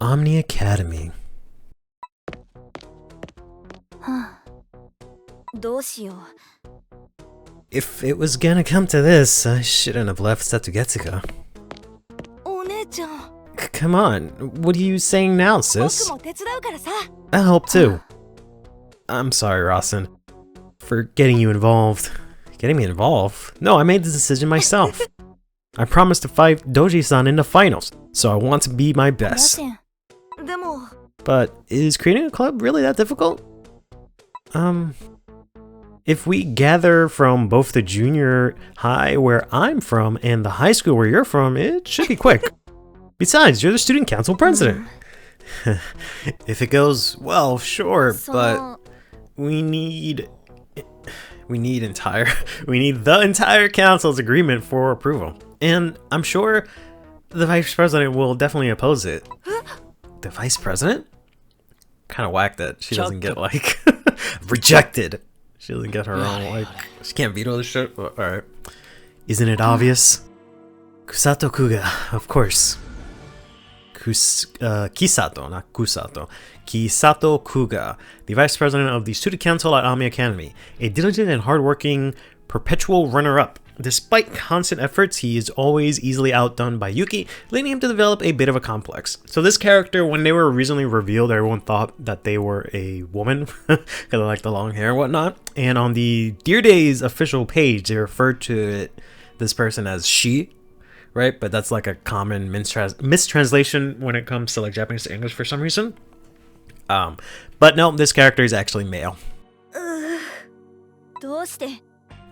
Omni Academy. どうしよう。 If it was gonna come to this, I shouldn't have left Satsugetsuga. お姉ちゃん。 Come on, what are you saying now, sis? 僕も手伝うからさ。 I'll help too. I'm sorry, Rasen, for getting you involved. Getting me involved? No, I made the decision myself. I promised to fight Doji-san in the finals, so I want to be my すいま best. せん。でも、 But is creating a club really that difficult? If we gather from both the junior high where I'm from and the high school where you're from, it should be quick. Besides, you're the student council president. If it goes well, sure, そ but の we need the entire council's agreement for approval. And I'm sure the vice president will definitely oppose it. The vice president? Kind of whack that she doesn't get like rejected. She doesn't get her own, like, she can't veto the shit. Alright. Isn't it obvious? Kusato Kuga, of course. Kisato, not Kusato. Kisato Kuga, the vice president of the student council at Ami Academy, a diligent and hardworking perpetual runner-up. Despite constant efforts, he is always easily outdone by Yuki, leading him to develop a bit of a complex. So this character, when they were originally revealed, everyone thought that they were a woman, because of like the long hair and whatnot. And on the Dear Days official page, they referred to this person as she, right? But that's like a common mistranslation when it comes to like Japanese to English for some reason. But no, this character is actually male. どうして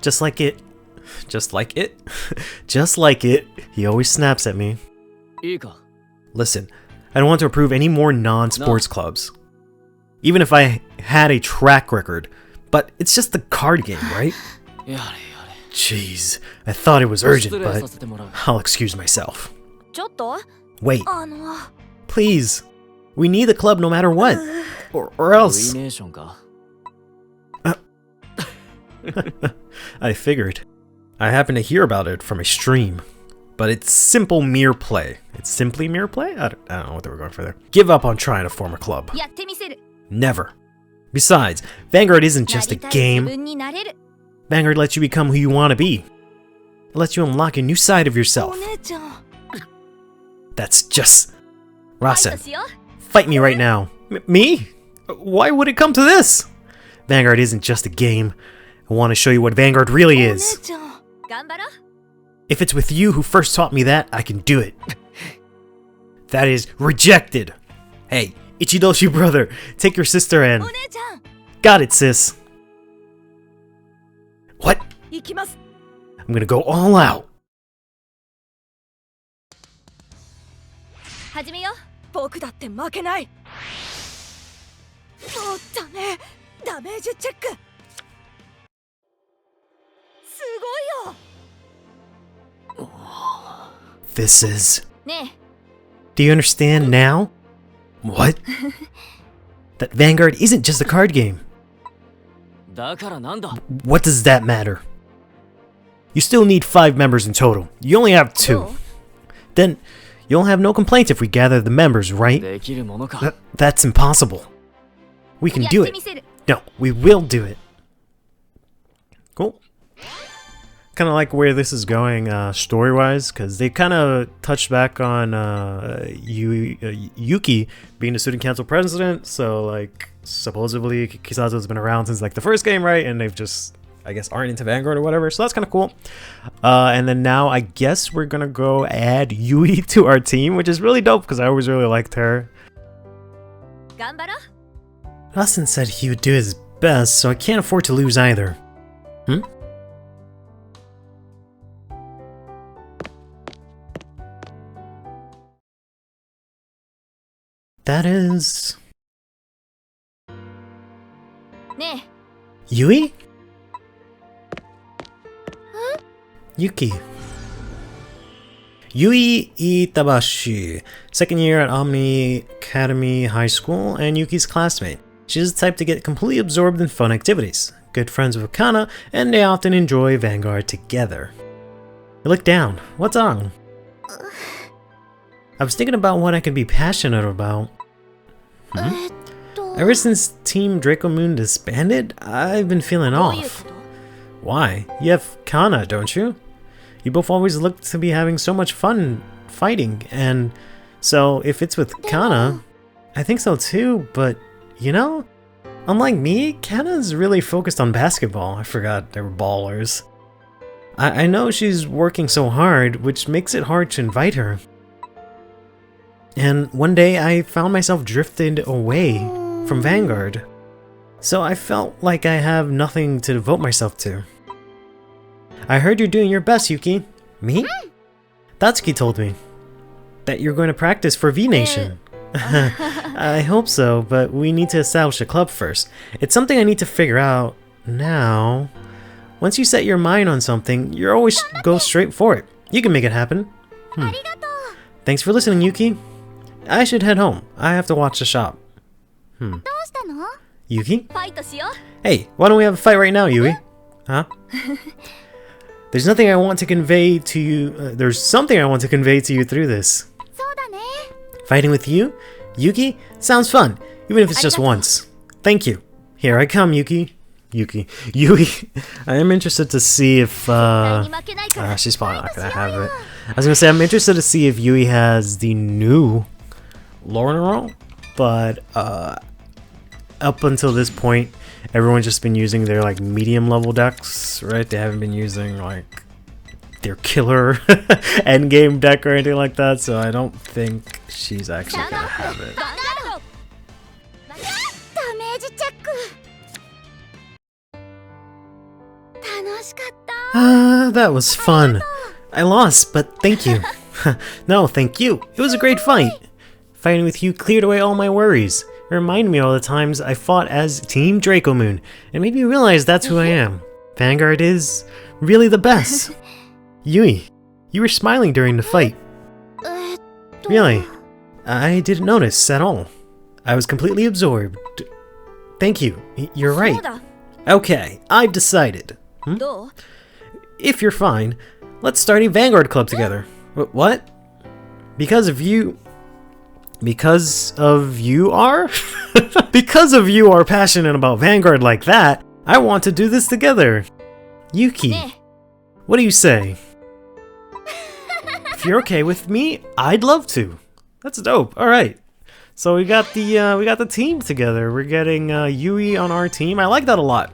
Just like it. Just like it? Just like it. He always snaps at me. いいか Listen, I don't want to approve any more non-sports clubs. Even if I had a track record. But it's just the card game, right? やれやれ Jeez, I thought it was urgent, 失礼さ but せてもらう I'll excuse myself. ちょっと Wait, の please. We need the club no matter what. Or ルイ else. ネーションか I figured. I happened to hear about it from a stream. But it's simple mere play. It's simply mere play? I don't know what they were going for there. Give up on trying to form a club. やってみせる Never. Besides, Vanguard isn't just な a りたい自 game. 分になれる Vanguard lets you become who you want to be. It lets you unlock a new side of お yourself. 姉ちゃん That's just... ファイ Rasen, トしよ fight me right now. Me? Why would it come to this? Vanguard isn't just a game. I want to show you what Vanguard う really お姉 is. ちゃん頑張ろう If it's with you who first taught me that, I can do it. That is rejected. Hey, Ichidoshi brother, take your sister お and... 姉ちゃん Got it, sis. What? 行きます I'm gonna go all out. 始めよう僕だって負けないおダメダメージチェックすごいよ This is... ね Do you understand now? What? That Vanguard isn't just a card game. だからなんだ What does that matter? You still need 5 members in total. You only have え 2. どう Then, you'll have no complaints if we gather the members, right? できるものか That's impossible. We can やっ do て it. みせる No, we will do it. Cool. Kind of like where this is going story-wise, because they kind of touched back on Yuki being the student council president. So, like, supposedly Kisato's been around since like the first game, right? And they've just, I guess, aren't into Vanguard or whatever. So that's kind of cool. And then now I guess we're gonna go add Yui to our team, which is really dope because I always really liked her. 頑張ろう Rasen said he would do his best, so I can't afford to lose either. Hmm? That is... ね Yui? Yuki. Yui Itabashi, second year at Omni Academy High School and Yuki's classmate. She's the type to get completely absorbed in fun activities, good friends with Akana, and they often enjoy Vanguard together. You look down. What's wrong? I was thinking about what I could be passionate about. Ever since Team Draco Moon disbanded, I've been feeling off. Why? You have Kana, don't you? You both always look to be having so much fun fighting, and so if it's with Kana, I think so too, but you know, unlike me, Kana's really focused on basketball. I forgot they were ballers. I know she's working so hard, which makes it hard to invite her. And one day I found myself drifted away from Vanguard. So I felt like I have nothing to devote myself to. I heard you're doing your best, Yuki. Me? Tatsuki told me that you're going to practice for V-Nation. I hope so, but we need to establish a club first. It's something I need to figure out now. Once you set your mind on something, you always go straight for it. You can make it happen. Thanks for listening, Yuki. I should head home. I have to watch the shop. Yuki? Hey, why don't we have a fight right now, Yui? Huh? There's nothing I want to convey to you. There's something I want to convey to you through this. Fighting with you, Yuki? Sounds fun, even if it's just once. Thank you. Here I come, Yui. I am interested to see if she's probably not gonna have it. I was gonna say I'm interested to see if Yui has the new Lorna, but up until this point, everyone's just been using their like medium level decks, right? They haven't been using like their killer endgame deck or anything like that, so I don't think she's actually gonna have it. That was fun. I lost, but thank you. No, thank you. It was a great fight. Fighting with you cleared away all my worries. It reminded me all the times I fought as Team Draco Moon. It made me realize that's who I am. Vanguard is really the best. Yui, you were smiling during the fight. Really? I didn't notice at all. I was completely absorbed. Thank you. You're right. Okay, I've decided. If you're fine, let's start a Vanguard club together. What? Because of you are? Because of you are passionate about Vanguard like that, I want to do this together. Yuki, what do you say? If you're okay with me, I'd love to. That's dope. All right. So we got the team together. We're getting Yui on our team. I like that a lot.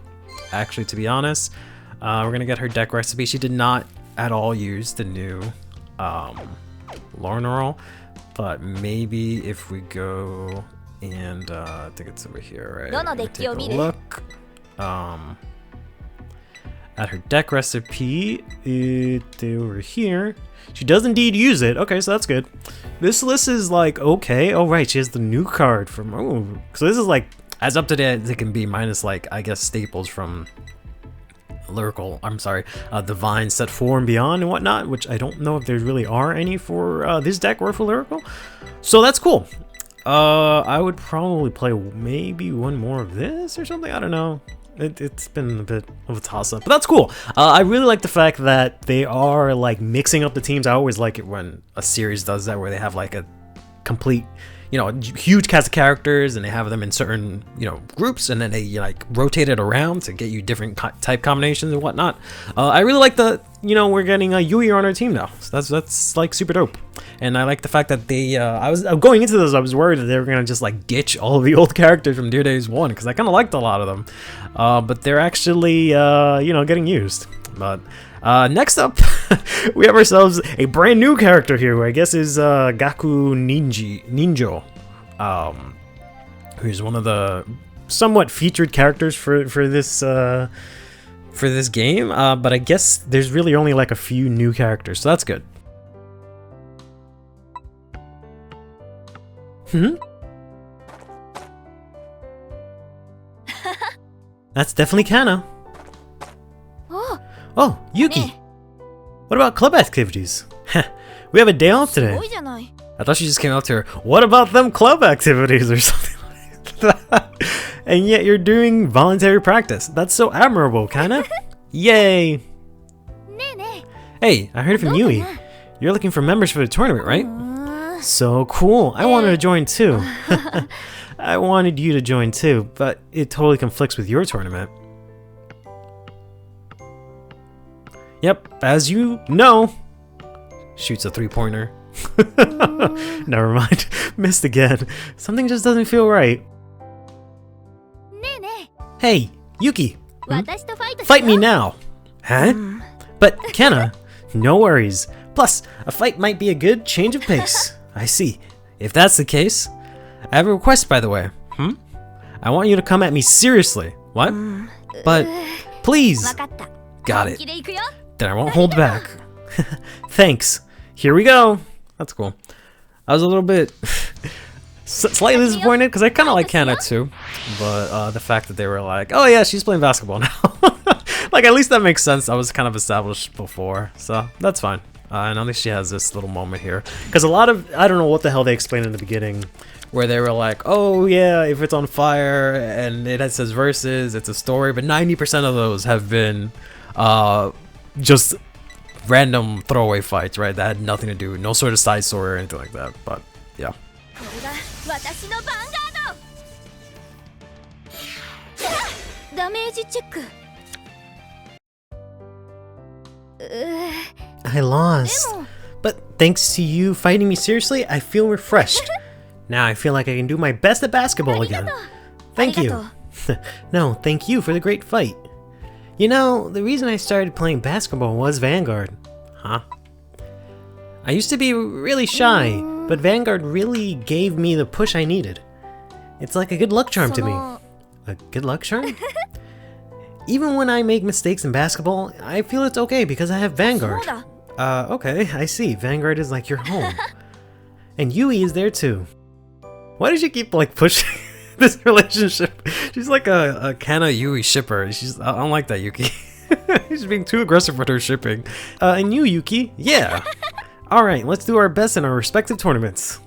Actually, to be honest, we're gonna get her deck recipe. She did not at all use the new Lorna, but maybe if we go and I think it's over here, right? Take a look at her deck recipe. Over here. She does indeed use it. Okay, so that's good. This list is like okay. Oh right, she has the new card from. Oh, so this is like as up to date as it can be, minus like I guess staples from Lyrical. I'm sorry, Divine Set 4 and Beyond and whatnot, which I don't know if there really are any for this deck or for Lyrical. So that's cool. I would probably play maybe one more of this or something. I don't know. It's been a bit of a toss-up, but that's cool. I really like the fact that they are like mixing up the teams. I always like it when a series does that, where they have like a complete, you know, huge cast of characters and they have them in certain, you know, groups, and then they like rotate it around to get you different type combinations and whatnot. I really like the, you know, we're getting a Yui on our team now. So that's like super dope. And I like the fact that they, I was going into this, I was worried that they were gonna just like ditch all of the old characters from Dear Days 1, because I kind of liked a lot of them. But they're actually, you know, getting used. But next up, we have ourselves a brand new character here, who I guess is Gaku Ninjo, who's one of the somewhat featured characters for this game. But I guess there's really only like a few new characters, so that's good. That's definitely Kana. Oh, Yuki! What about club activities? We have a day off today. I thought she just came up to her. What about them club activities or something like that? And yet you're doing voluntary practice. That's so admirable, Kana. Yay! Hey, I heard from Yui. You're looking for members for the tournament, right? So cool. I wanted to join too. I wanted you to join too, but it totally conflicts with your tournament. Yep, as you know. Shoots a three-pointer. Never mind. Missed again. Something just doesn't feel right. Hey, Yuki. Fight me now. Huh? But Kenna, no worries. Plus, a fight might be a good change of pace. I see. If that's the case, I have a request, by the way. I want you to come at me seriously. What? But please. Got it. Then I won't hold back. Thanks. Here we go. That's cool. I was a little bit slightly disappointed because I kind of like Kenna too, but the fact that they were like, "Oh yeah, she's playing basketball now," like at least that makes sense. I was kind of established before, so that's fine. And at least she has this little moment here because a lot of I don't know what the hell they explained in the beginning, where they were like, "Oh yeah, if it's on fire and it says verses, it's a story," but 90% of those have been just random throwaway fights, right? That had nothing to do, no sort of side story or anything like that. But yeah. I lost, but thanks to you fighting me seriously, I feel refreshed. Now I feel like I can do my best at basketball again. Thank you. No, thank you for the great fight. You know, the reason I started playing basketball was Vanguard. Huh? I used to be really shy, but Vanguard really gave me the push I needed. It's like a good luck charm to me. A good luck charm? Even when I make mistakes in basketball, I feel it's okay because I have Vanguard. Okay, I see. Vanguard is like your home. And Yui is there too. Why does she keep like pushing this relationship? She's like a Kana Yui shipper. I don't like that, Yuki. She's being too aggressive with her shipping. And you, Yuki? Yeah. Alright, let's do our best in our respective tournaments.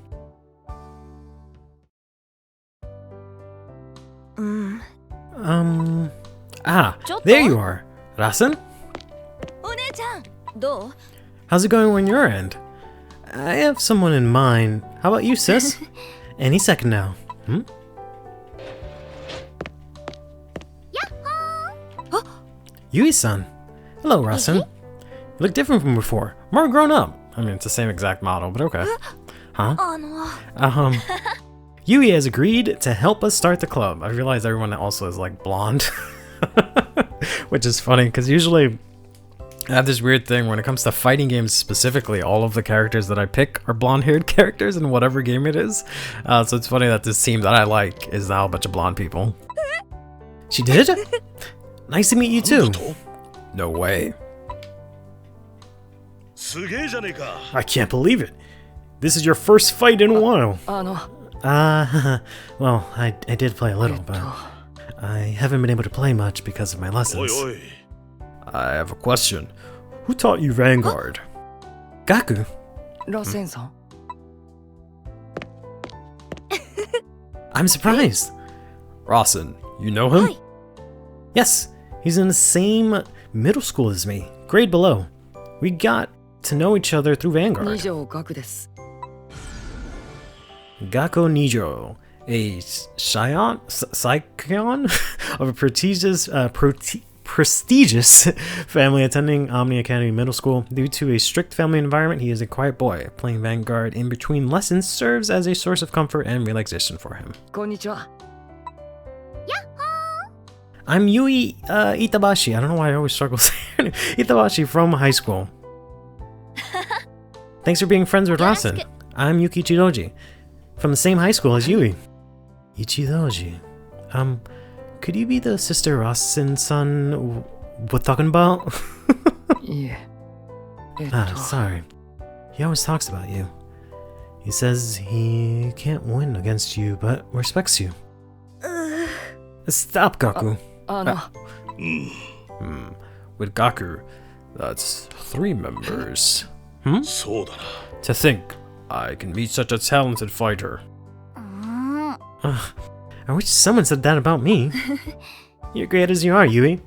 There you are. Rasen? How's it going on your end? I have someone in mind. How about you, sis? Any second now. Yui-san. Hello, Rasen. You look different from before. More grown up. I mean, it's the same exact model, but okay. Huh? Yui has agreed to help us start the club. I realize everyone also is like blonde. Which is funny, because usually I have this weird thing when it comes to fighting games specifically, all of the characters that I pick are blonde-haired characters in whatever game it is. So it's funny that this team that I like is now a bunch of blonde people. She did? Nice to meet you too. No way. I can't believe it. This is your first fight in a while. Well, I did play a little, but I haven't been able to play much because of my lessons. I have a question. Who taught you Vanguard? Gaku? Rasen-san. I'm surprised. Rasen, you know him? Yes, he's in the same middle school as me, grade below. We got to know each other through Vanguard. Gakko Nijo, a scion of a prestigious family attending Omni Academy Middle School. Due to a strict family environment, he is a quiet boy. Playing Vanguard in between lessons serves as a source of comfort and relaxation for him. Konnichiwa. I'm Yui Itabashi. I don't know why I always struggle saying Itabashi from high school. Thanks for being friends with Rasen. I'm Yuki Ichidoji, from the same high school as Yui. Ichidoji. Could you be the sister Rasen-san we're talking about? Yeah. Sorry. He always talks about you. He says he can't win against you, but respects you. Stop, Gaku. With Gaku, that's 3 members. To think I can meet such a talented fighter. I wish someone said that about me. You're great as you are, Yui.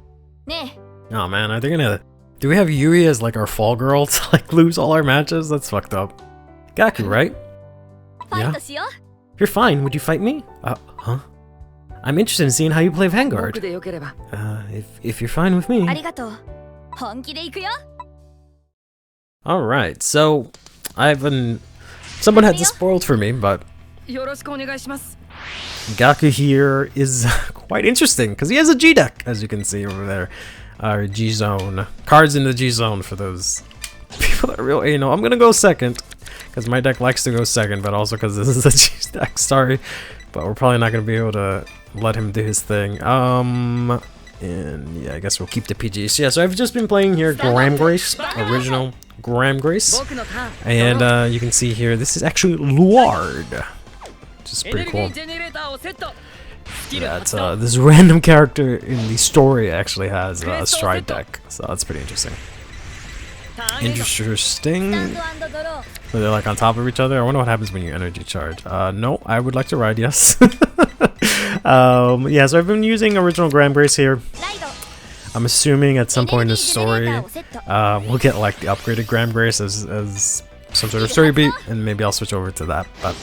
Oh man, are they gonna... Do we have Yui as like our fall girl to like lose all our matches? That's fucked up. Gaku, right? ァイトしよう。 If you're fine, would you fight me? Huh? I'm interested in seeing how you play 僕 Vanguard. でよければ If you're fine with me. ありがとう。本気で行くよ。 Alright, so I've been... Someone had this spoiled for me, but よろしくお願いします Gaku here is quite interesting because he has a G deck, as you can see over there. G zone. Cards in the G zone for those people that are real anal. I'm gonna go second because my deck likes to go second, but also because this is a G deck. Sorry, but we're probably not gonna be able to let him do his thing. And yeah, I guess we'll keep the PGs. Yeah, so I've just been playing here Graham Grace, original Graham Grace, 僕のターン and you can see here this is actually Luard, which is エネル pretty ギ cool. ージェネレーターをセットスキル Yeah, 発 it's 動 this random character in the story actually has a stride deck, so that's pretty interesting. ターンエンド Interesting. ドロー。 So they're like on top of each other. I wonder what happens when you energy charge. No, I would like to ride. Yes. Yeah, so I've been using original Graham Grace here. ライド。 I'm assuming at some point in the story, エネルギージェネレーターをセット。 we'll get like the upgraded Graham Grace as some sort of story beat, and maybe I'll switch over to that. But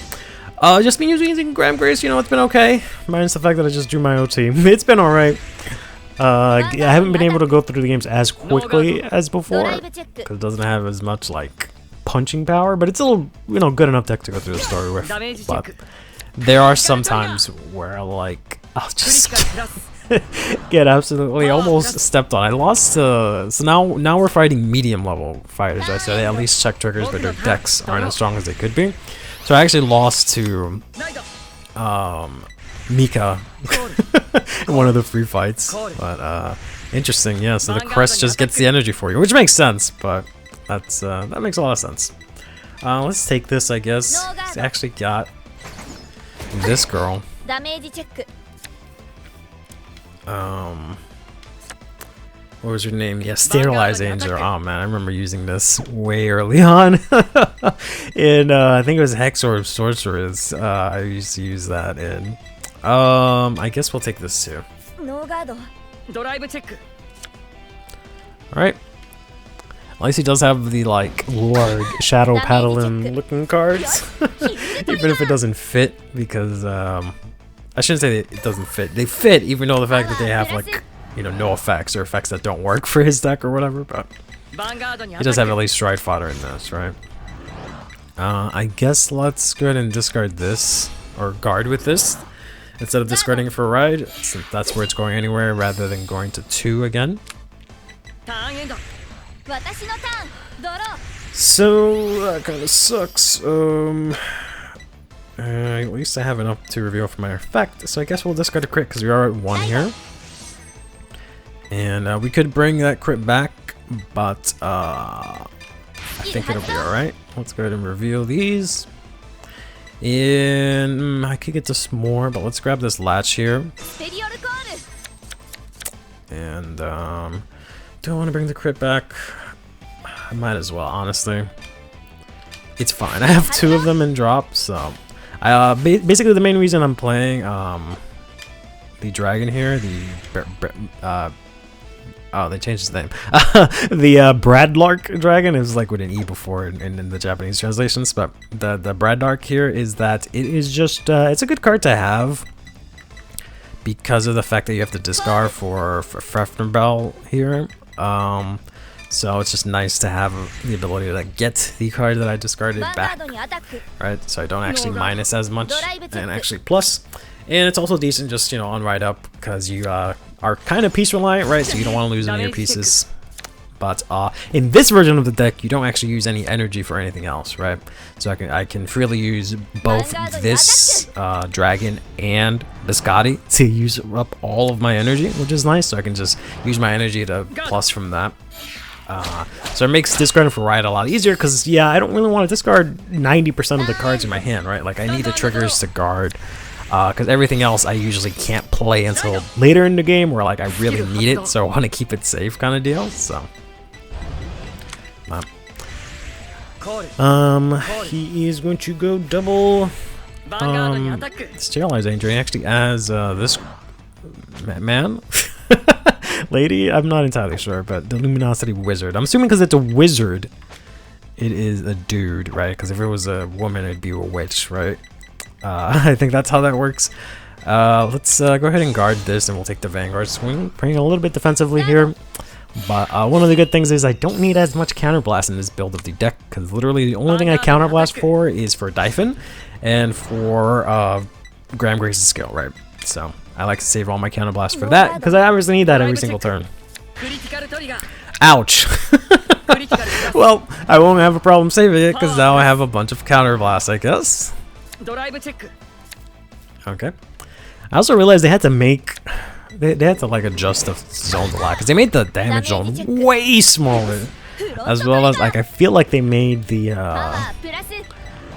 just been using Graham Grace. You know, it's been okay. Minus the fact that I just drew my OT. It's been alright. I haven't been able to go through the games as quickly as ド before ライブチェック。 because it doesn't have as much like punching power, but it's still, you know, good enough deck to go through the story with. ダメージチェッ But ク there are some times where like I'll クリティ just カルプラス get absolutely almost stepped on. I lost so now we're fighting medium level fighters, right? So they at least check triggers, but their decks aren't as strong as they could be. So I actually lost to ライド Mika in one of the free fights. But interesting, yeah. So the crest just gets the energy for you, which makes sense. But that's that makes a lot of sense. Let's take this, I guess. It's actually got this girl. ダメージチェック。 What was her name? Yeah, Sterilize Angel. Oh man, I remember using this way early on. In I think it was Hex or Sorceress. I used to use that in. I guess we'll take this too. ノーガード。ドライブチェック Alright. At least he does have the like Lord Shadow Paddling looking cards. Even if it doesn't fit, because I shouldn't say it doesn't fit. They fit, even though the fact that they have like, you know, no effects or effects that don't work for his deck or whatever. But ヴァンガードにア he タ does ッ have ク at least Stride Fodder in this, right? I guess let's go ahead and discard this, or guard with this, instead of discarding it for a ride, since that's where it's going anywhere, rather than going to 2 again. ターンエンド 私のターン。ドロー。 So that kind of sucks. At least I have enough to reveal for my effect, so I guess we'll discard a crit because we are at 1 here. And we could bring that crit back, but I think it'll be alright. Let's go ahead and reveal these. And I could get this more, but let's grab this latch here. スペリオルコール。 And do I want to bring the crit back? I might as well, honestly. It's fine. I have 2 of them in drop, so basically the main reason I'm playing the dragon here, oh, they changed his name. The Bradlark dragon is like with an E before in the Japanese translations, but the Bradlark here is that it is just it's a good card to have because of the fact that you have to discard for Fefnerbel here. So it's just nice to have the ability to get the card that I discarded ヴァンガー back, ドにアタック。 right? So I don't actually minus as much and actually plus. And it's also decent just, you know, on ride up because you are kind of piece reliant, right? So you don't want to lose any of your pieces. But in this version of the deck, you don't actually use any energy for anything else, right? So I can freely use both this dragon and Biscotti to use up all of my energy, which is nice. So I can just use my energy to plus from that. So it makes discarding for ride a lot easier because, yeah, I don't really want to discard 90% of the cards in my hand, right? Like I need the triggers to guard. Because everything else I usually can't play until later in the game where like I really need it, so I want to keep it safe kind of deal. So, he is going to go double ヴァンガードにアタック Sterilize Angel. He actually has this man, lady. I'm not entirely sure, but the Luminosity Wizard. I'm assuming because it's a wizard. it is a dude, right? Because if it was a woman, it'd be a witch, right? I think that's how that works. Let's go ahead and guard this, and we'll take the Vanguard swing, playing a little bit defensively here. But one of the good things is I don't need as much counterblast in this build of the deck, because literally the only thing I counterblast for is for Dyphon and for Graham Grace's skill, right? So I like to save all my counterblast for that, because I obviously need that every single turn. Ouch! Well, I won't have a problem saving it, because now I have a bunch of counterblast, I guess. Okay. I also realized they had to make... They had to like adjust the zones a lot, because they made the damage zone way smaller, as well as like I feel like they made the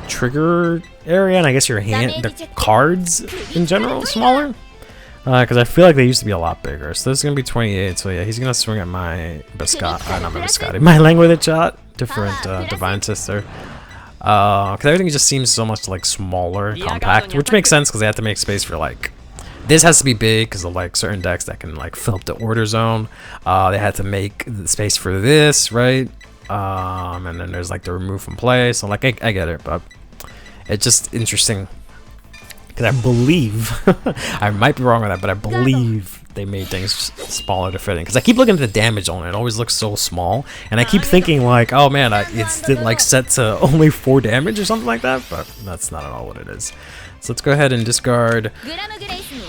trigger area and I guess your hand, the cards in general, smaller. Because I feel like they used to be a lot bigger. So this is gonna be 28. So yeah, he's gonna swing at my Biscotti, not my Biscotti, my Languid shot, different Divine Sister. Because everything just seems so much like smaller, compact, which makes sense because they have to make space for like. This has to be big because of like certain decks that can like fill up the order zone. They had to make the space for this, right? And then there's like the remove from play. So like I get it, but it's just interesting because I believe I might be wrong on that, but I believe they made things smaller to fit in. Because I keep looking at the damage on it; it always looks so small, and I keep thinking like, oh man, it's like set to only 4 damage or something like that. But that's not at all what it is. So let's go ahead and discard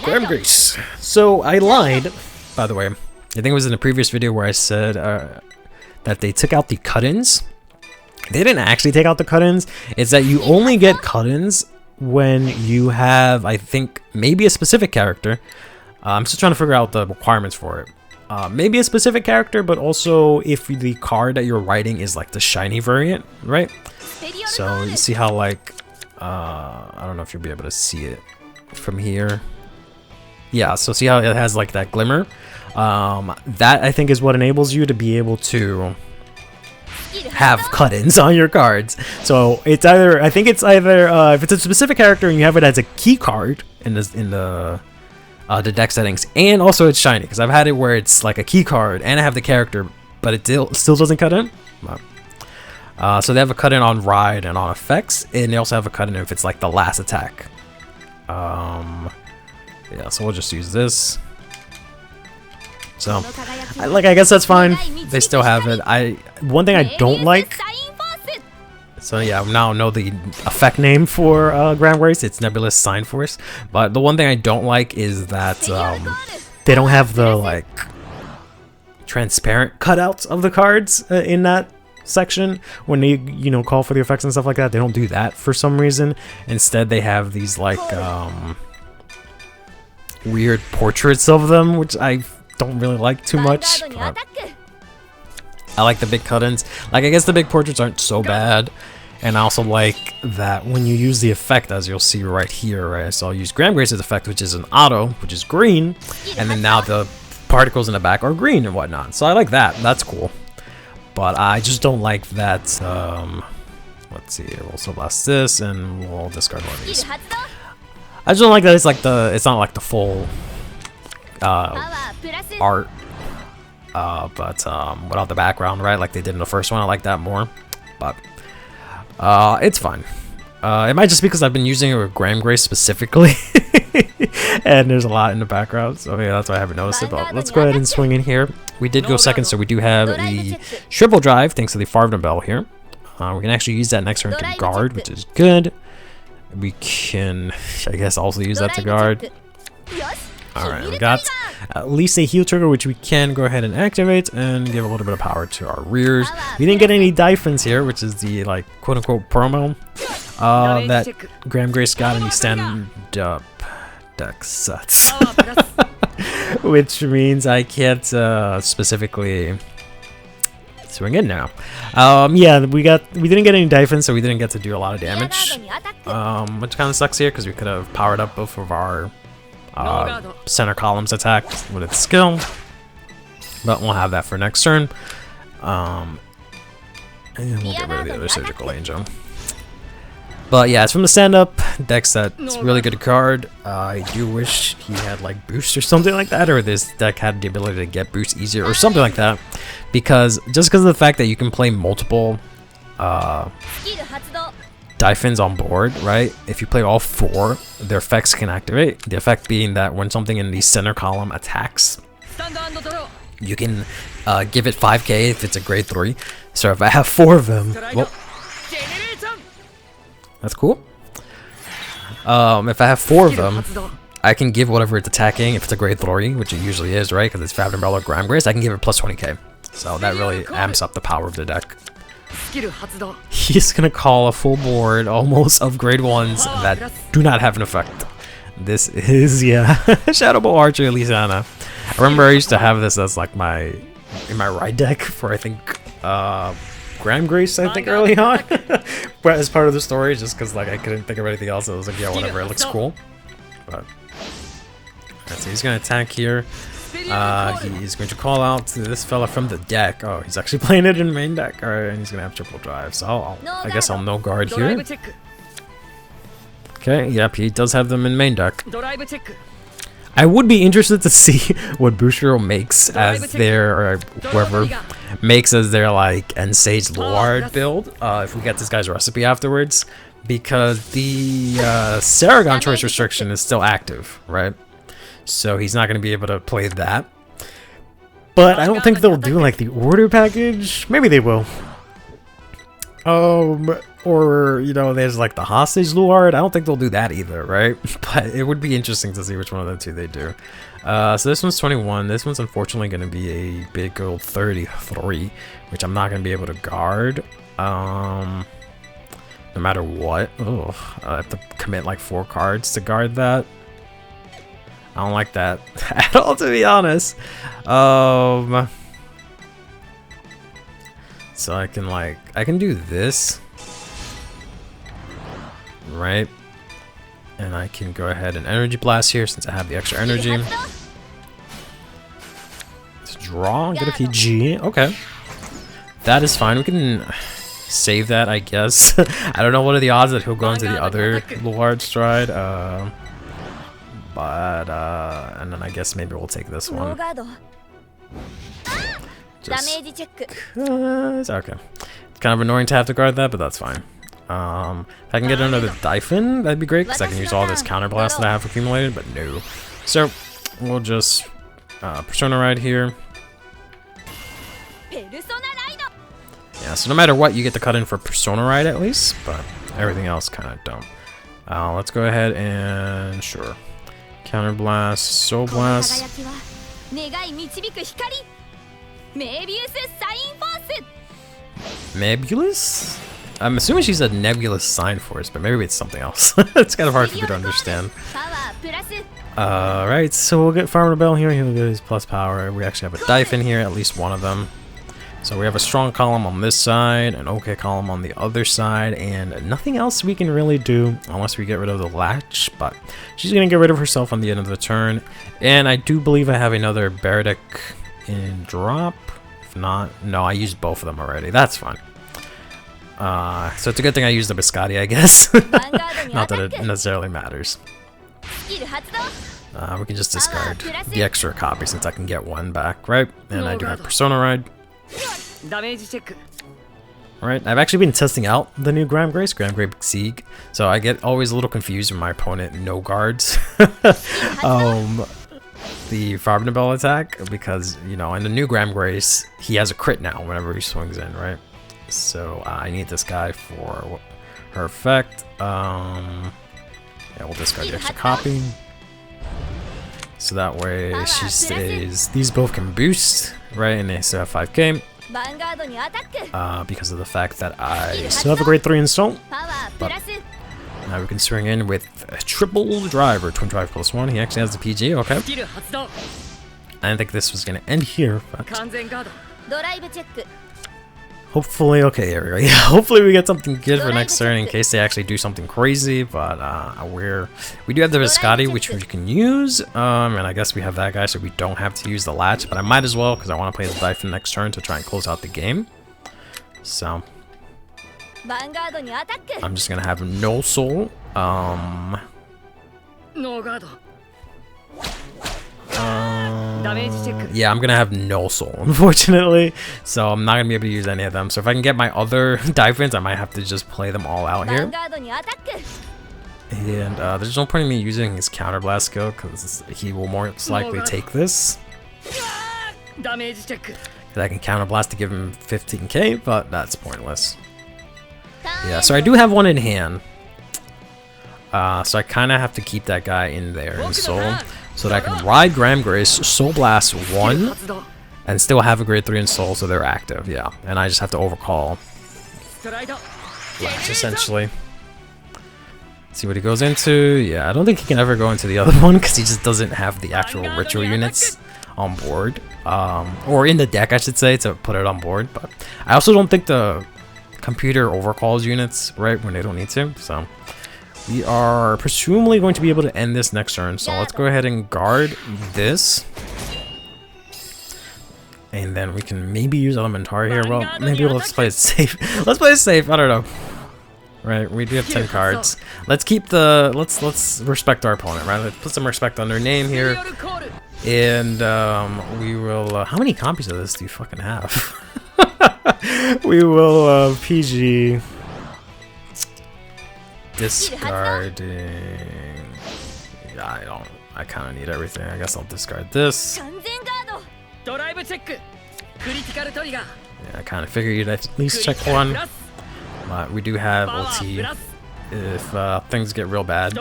Graham Grace. So I lied, by the way. I think it was in the previous video where I said that they took out the cut-ins. They didn't actually take out the cut-ins. It's that you only get cut-ins when you have, I think, maybe a specific character. I'm still trying to figure out the requirements for it. Maybe a specific character, but also if the card that you're writing is like the shiny variant, right? So you see how like... I don't know if you'll be able to see it from here. Yeah, so see how it has like that glimmer? That I think is what enables you to be able to have cut-ins on your cards. So it's either, I think it's either if it's a specific character and you have it as a key card in the deck settings, and also it's shiny, because I've had it where it's like a key card and I have the character, but it still doesn't cut in. So they have a cut-in on ride and on effects, and they also have a cut-in if it's like the last attack. Yeah, so we'll just use this. So, I guess that's fine. They still have it. One thing I don't like. So yeah, I now know the effect name for Graham Grace. It's Nebulous Sign Force. But the one thing I don't like is that they don't have the like transparent cutouts of the cards in that section when they call for the effects and stuff like that. They don't do that for some reason. Instead they have these like weird portraits of them, which I don't really like too much. I like the big cut-ins. Like, I guess the big portraits aren't so bad, and I also like that when you use the effect, as you'll see right here, right? So I'll use Graham Grace's effect, which is an auto, which is green, and then now the particles in the back are green and whatnot. So I like that. That's cool. But I just don't like that. Let's see. We'll also blast this, and we'll discard one of these. I just don't like that it's not like the full art, but without the background, right? Like they did in the first one. I like that more, but it's fine. It might just be because I've been using it with Graham Grace specifically, and there's a lot in the background, so yeah, that's why I haven't noticed it. But let's go ahead and swing in here. We did go second, so we do have the Shrivel Drive thanks to the Farvin Bell here. We can actually use that next turn to guard, which is good. We can, I guess, also use that to guard. Alright, we got at least a heal trigger, which we can go ahead and activate and give a little bit of power to our rears. We didn't get any Dyphons here, which is the, like, quote-unquote promo that Graham Grace got in the stand-up deck sets. Which means I can't specifically swing in now. Yeah, we didn't get any Dyphons, so we didn't get to do a lot of damage. Which kind of sucks here, because we could have powered up both of our center columns attack with its skill, but we'll have that for next turn. And we'll get rid of the other Surgical Angel. But yeah, it's from the stand-up deck set. It's a really good card. I do wish he had like boost or something like that, or this deck had the ability to get boost easier or something like that, because just because of the fact that you can play multiple キル発動 Dyphins on board, right? If you play all 4, their effects can activate. The effect being that when something in the center column attacks, スタンドドロー you can give it 5k if it's a grade 3. So if I have 4 of them, ストライド well, ジェネレーション that's cool. If I have 4 of スキル them, 発動 I can give whatever it's attacking. If it's a grade 3, which it usually is, right? Because it's Fabnabella Grime Grace, I can give it plus 20k. So that really amps up the power of the deck. スキル発動 He's gonna call a full board almost of grade 1s that do not have an effect. This is, yeah, Shadow Ball Archer Lisana. I remember I used to have this as like in my ride deck for I think Grime Grace, I think early on. But as part of the story, just because like I couldn't think of anything else, I was like, yeah, whatever, it looks cool. But alright, so he's gonna attack here. He's going to call out to this fella from the deck. Oh, he's actually playing it in main deck. Alright, and he's gonna have triple drive. So I guess I'll no guard ドライ here. ブチェック Okay, yep, he does have them in main deck. ドライブチェック I would be interested to see what Bushiro makes as their, or whoever makes as their like End Sage Lord build. If we get this guy's recipe afterwards, because the Saragon choice restriction is still active, right? So he's not going to be able to play that. But I don't think they'll do like the order package. Maybe they will. Or, you know, there's like the hostage Lord. I don't think they'll do that either, right? But it would be interesting to see which one of the two they do. So this one's 21. This one's unfortunately going to be a big old 33, which I'm not going to be able to guard. No matter what. Ugh, I have to commit like 4 cards to guard that. I don't like that at all, to be honest. So I can do this, right? And I can go ahead and energy blast here since I have the extra energy. Let's draw, get a PG. Okay, that is fine. We can save that, I guess. I don't know what are the odds that he'll go into the other Luard Stride. And then I guess maybe we'll take this ノー one. ガードダメージチェック Okay. It's kind of annoying to have to guard that, but that's fine. If I can get another Dyphon, that'd be great, because I can use all this counterblast that I have accumulated, but no. So, we'll just Persona Ride here. ペルソナライド Yeah, so no matter what, you get to cut in for Persona Ride at least, but everything else kind of don't. Let's go ahead and, sure. Counterblast, Soul この Blast. 輝きは願い導く光メビウスサインフォース Nebulous? I'm assuming she said Nebulous Sign Force, but maybe it's something else. It's kind of hard for me to understand. パワープラス Alright, so we'll get Farmer Bell here. He'll get his plus power. We actually have a Dyphon here, at least one of them. So we have a strong column on this side, an okay column on the other side, and nothing else we can really do unless we get rid of the latch, but she's going to get rid of herself on the end of the turn. And I do believe I have another Beardick in drop. If not, no, I used both of them already. That's fine. So it's a good thing I used the Biscotti, I guess. Not that it necessarily matters. スキル発動 We can just discard the extra copy since I can get one back, right? And I do have Persona Ride. ダメージチェック Right, I've actually been testing out the new Grime Grace Sieg, so I get always a little confused when my opponent no guards the Farbnabel attack, because, you know, in the new Grime Grace, he has a crit now whenever he swings in, right? So I need this guy for her effect. Yeah, we'll discard the extra copy. So that way she stays, these both can boost, right? And they still have 5k. ヴァンガードにアタック Because of the fact that I still have a grade 3 install. パワープラス Now we can swing in with a triple drive or twin drive plus 1. He actually has the PG, okay. スキル発動 I didn't think this was gonna end here, but 完全ガード ドライブチェック hopefully, okay, there we go. Yeah, hopefully we get something good for next turn in case they actually do something crazy. But we do have the Biscotti, which we can use. And I guess we have that guy, so we don't have to use the latch. But I might as well because I want to play the Dyphon next turn to try and close out the game. So ヴァンガードにアタック I'm just gonna have no soul. ノーガード Um, Yeah, I'm gonna have no soul, unfortunately. So I'm not gonna be able to use any of them. So if I can get my other Diphins, I might have to just play them all out here. And there's no point in me using his counterblast skill because he will most likely take this. I can counterblast to give him 15k, but that's pointless. Yeah, so I do have one in hand. So I kind of have to keep that guy in there in soul so that I can ride Graham Grace, soul blast 1, and still have a grade 3 in soul so they're active. Yeah, and I just have to overcall latch essentially. See what he goes into. Yeah, I don't think he can ever go into the other one because he just doesn't have the actual ritual units on board. Or in the deck, I should say, to put it on board. But I also don't think the computer overcalls units, right, when they don't need to. So we are presumably going to be able to end this next turn. So let's go ahead and guard this. And then we can maybe use Elementari here. Well, maybe let's play it safe. Let's play it safe. I don't know. Right, we do have 10 cards. Let's keep the let's respect our opponent, right? Let's put some respect on their name here. And we will how many copies of this do you fucking have? We will PG discarding. Yeah, I kinda need everything. I guess I'll discard this. Yeah, I kinda figured you'd at least check one. We do have OT if things get real bad.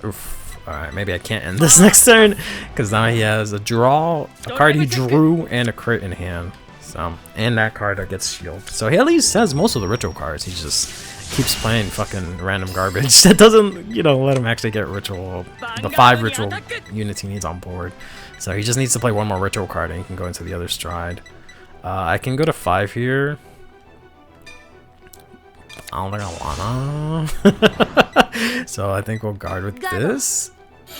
Oof. Alright, maybe I can't end this next turn because now he has a draw, a card he drew, and a crit in hand. So, and that card that gets shield. So he at least has most of the ritual cards. He just keeps playing fucking random garbage that doesn't, you know, let him actually get ritual, the 5 ritual units he needs on board. So he just needs to play one more ritual card and he can go into the other stride. I can go to 5 here. I don't think I wanna. So I think we'll guard with this.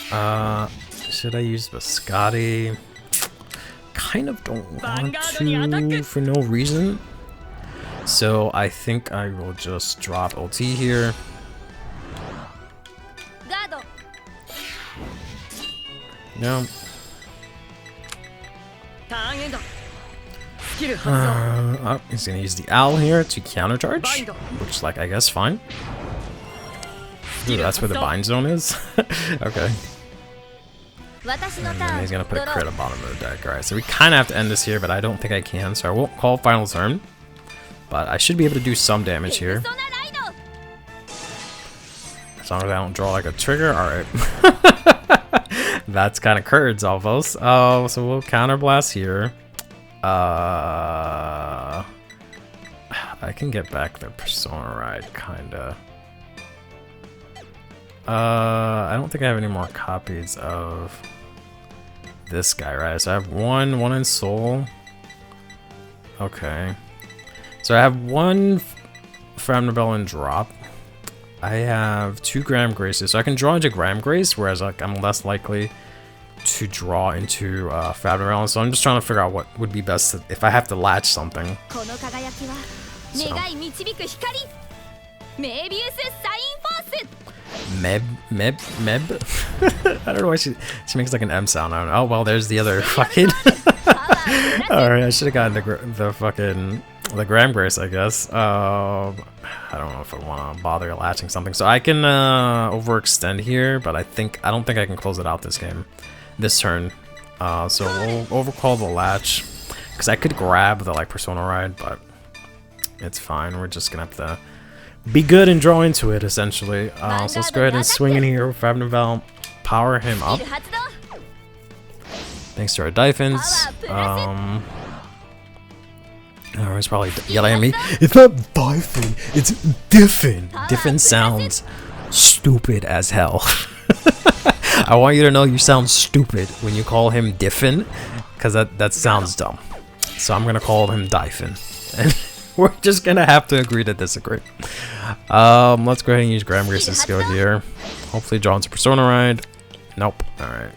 Should I use Biscotti? Kind of don't want to for no reason. So I think I will just drop OT here. No. Oh, he's gonna use the owl here to countercharge, which, like, I guess fine. Ooh, that's where the bind zone is. Okay. And then he's gonna put a crit at the bottom of the deck. Alright, so we kind of have to end this here, but I don't think I can, so I won't call final turn. But I should be able to do some damage here. As long as I don't draw like a trigger. Alright. That's kind of curds almost. Oh, so we'll counterblast here. I can get back the Persona Ride, kinda. I don't think I have any more copies of this guy, right? So I have one in Soul. Okay. So I have one Framnabelle in drop. I have 2 Graham Graces, so I can draw into Graham Grace, whereas like I'm less likely to draw into Framnabelle. So I'm just trying to figure out what would be best if I have to latch something. So. Meb. I don't know why she makes like an M sound. I don't know. Oh well, there's the other fucking. Alright, I should have gotten the Graham Grace, I guess. I don't know if I want to bother latching something. So I can overextend here, but I don't think I can close it out this turn. So we'll overcall the latch because I could grab the like Persona Ride, but it's fine. We're just gonna have to be good and draw into it, essentially. So let's go ahead and swing in here with Framnabelle, power him up. Thanks to our Diphins. Oh, he's probably yelling at me. It's not Diphyn, it's Diffin. Diffin sounds stupid as hell. I want you to know you sound stupid when you call him Diffin, because that sounds dumb. So I'm gonna call him Diphyn. And we're just gonna have to agree to disagree. Let's go ahead and use Graham Grace's skill here. Hopefully draw into Persona Ride. Nope. Alright.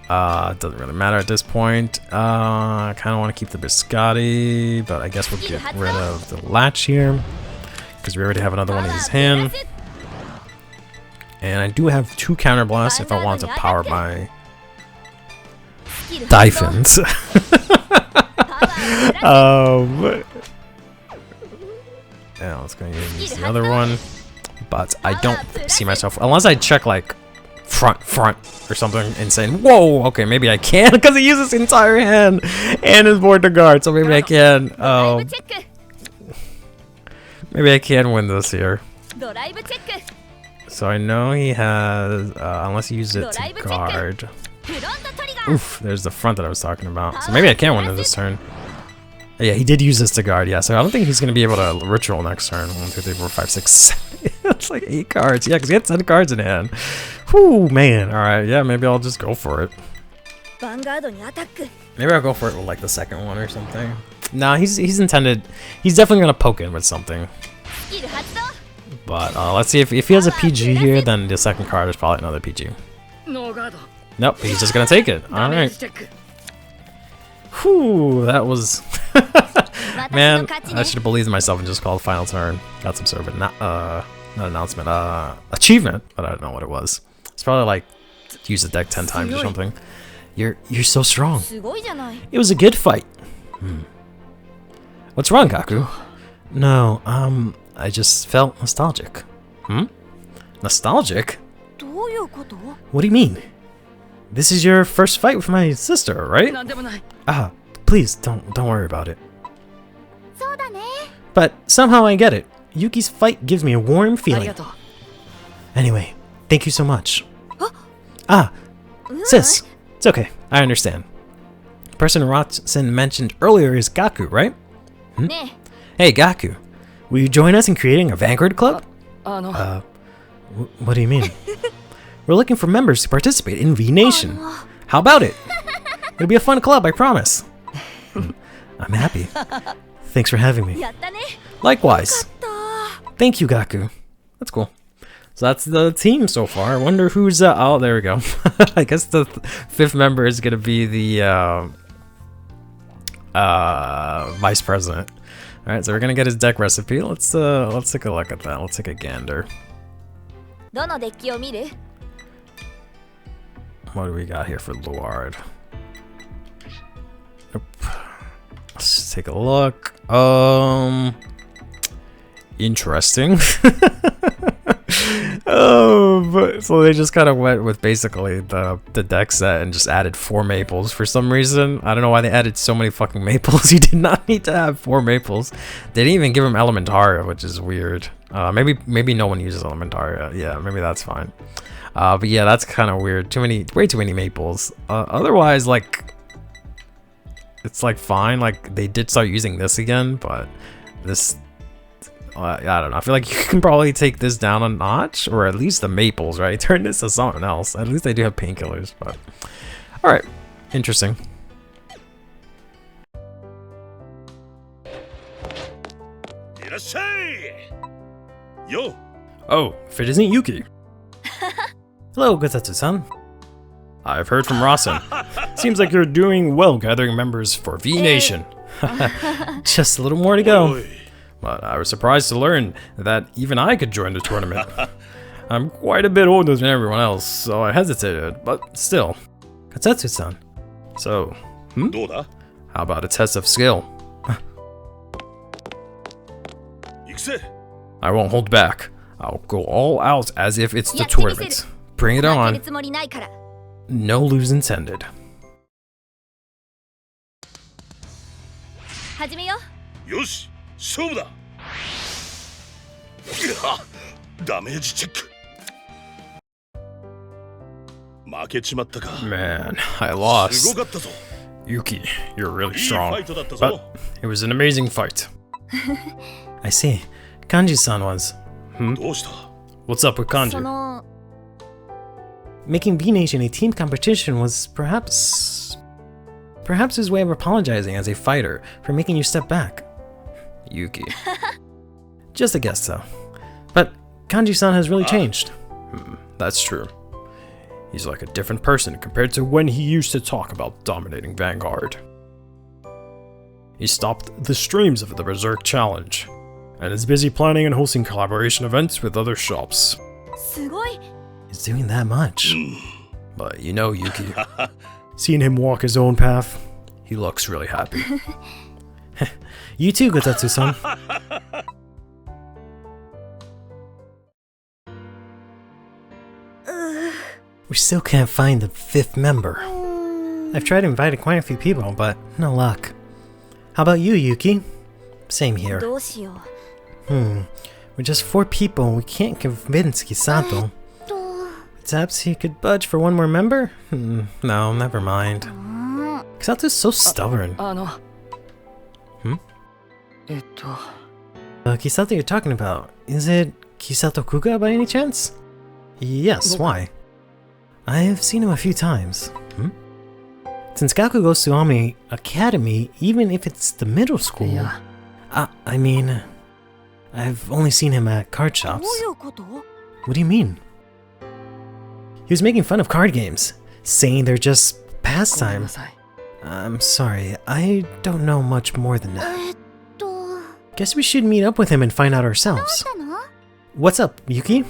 It doesn't really matter at this point. I kind of want to keep the Biscotti, but I guess we'll get rid of the latch here because we already have another one in his hand. And I do have 2 counter blasts if I want to power my Diphins. Yeah, let's go ahead and use the other one. But I don't see myself, unless I check like front or something and saying, whoa, okay, maybe I can, because he uses his entire hand and his board to guard, so maybe I can. Maybe I can win this here. So I know he has, unless he uses it to guard. Oof, there's the front that I was talking about. So maybe I can win this turn. Yeah, he did use this to guard, yeah, so I don't think he's going to be able to ritual next turn. 1, 2, 3, 4, 5, 6, 7. It's like 8 cards. Yeah, because he had 10 cards in hand. Whew, man. Alright, yeah, maybe I'll just go for it. Maybe I'll go for it with like the second one or something. Nah, he's intended. He's definitely going to poke in with something. But let's see, if he has a PG here, then the second card is probably another PG. Nope, he's just going to take it. Alright. Whew, that was... Man, I should have believed in myself and just called final turn. Got some sort of not announcement, achievement, but I don't know what it was. It's probably like use the deck 10 times or something. You're so strong. It was a good fight. What's wrong, Gaku? No, I just felt nostalgic. Nostalgic? What do you mean? This is your first fight with my sister, right? Please don't worry about it. But somehow I get it. Yuki's fight gives me a warm feeling. Anyway, thank you so much. Sis, it's okay. I understand. The person Watson mentioned earlier is Gaku, right? Hey, Gaku. Will you join us in creating a Vanguard club? What do you mean? We're looking for members to participate in V-Nation. How about it? It'll be a fun club, I promise. I'm happy. Thanks for having me. Likewise. Thank you, Gaku. That's cool. So that's the team so far. I wonder who's... oh, there we go. I guess the 5th member is going to be the vice president. All right, so we're going to get his deck recipe. Let's take a look at that. Let's take a gander. What do we got here for Luard? Nope. Let's take a look. Interesting. So they just kind of went with basically the deck set and just added 4 maples for some reason. I don't know why they added so many fucking maples. You did not need to have 4 maples. They didn't even give him Elementaria, which is weird. Maybe no one uses Elementaria. Yeah, maybe that's fine. But yeah, that's kind of weird. Way too many maples. Otherwise, like, it's like fine. Like they did start using this again, but this, I don't know. I feel like you can probably take this down a notch, or at least the maples, right? Turn this to something else. At least they do have painkillers, but all right, interesting. Yo. Oh, if it isn't Yuki. Hello, Gotetsu-san. I've heard from Rasen. Seems like you're doing well gathering members for V-Nation. Just a little more to go. But I was surprised to learn that even I could join the tournament. I'm quite a bit older than everyone else, so I hesitated, but still. Gotetsu-san. So, How about a test of skill? I won't hold back. I'll go all out as if it's the tournament. Bring it on. No lose intended. Yoshi, 勝負だ。ダメージチェック。負けちまったか。Man, I lost. すごかったぞ。 Yuki, you're really strong. いいファイトだったぞ。 But it was an amazing fight. I see. Kanji-san was. どうした？ What's up with Kanji? Making V-Nation a team competition was perhaps his way of apologizing as a fighter for making you step back. Yuki. Just a guess though. But Kanji-san has really changed. That's true. He's like a different person compared to when he used to talk about dominating Vanguard. He stopped the streams of the Berserk Challenge, and is busy planning and hosting collaboration events with other shops. He's doing that much. But you know, Yuki, Seeing him walk his own path, he looks really happy. You too, Gotetsu-san. We still can't find the 5th member. I've tried inviting quite a few people, but no luck. How about you, Yuki? Same here. どうしよう。 We're just 4 people and we can't convince Kisato. Perhaps he could budge for one more member? No, never mind. Kisato's so stubborn. Kisato you're talking about, is it Kisato Kuga by any chance? Yes, why? I've seen him a few times. Since Gaku goes to Ami Academy, even if it's the middle school... I mean... I've only seen him at card shops. What do you mean? He was making fun of card games, saying they're just pastime. I'm sorry, I don't know much more than that. Guess we should meet up with him and find out ourselves. What's up, Yuki?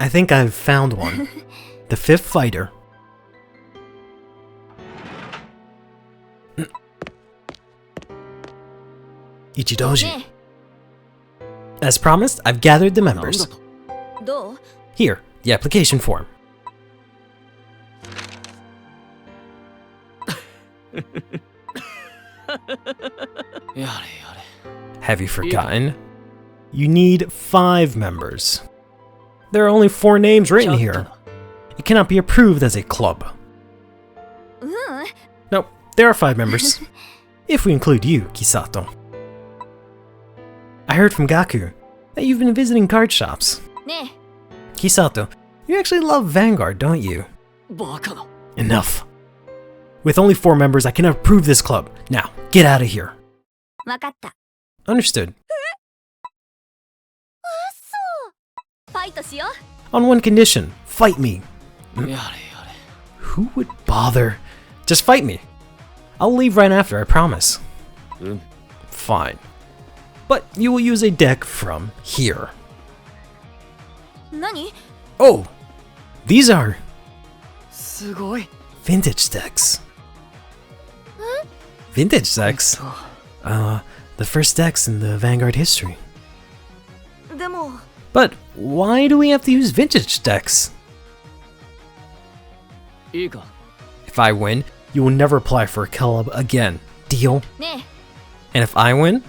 I think I've found one. The 5th fighter. Ichidoji. As promised, I've gathered the members. どう？ Here, the application form. Have you forgotten? You need 5 members. There are only 4 names written here. It cannot be approved as a club. Nope, there are 5 members. If we include you, Kisato. I heard from Gaku that you've been visiting card shops. ね Kisato, you actually love Vanguard, don't you? Enough. With only 4 members, I cannot approve this club. Now, get out of here. え、わかった。 Understood. ファイトしよう。 On one condition, fight me. Who would bother? Just fight me. I'll leave right after, I promise. Fine. But you will use a deck from here. 何？ Oh! These are すごい。 vintage decks. Vintage decks? The first decks in the Vanguard history. でも、 But why do we have to use vintage decks? いいか。 If I win, you will never apply for a club again. Deal? ね And if I win,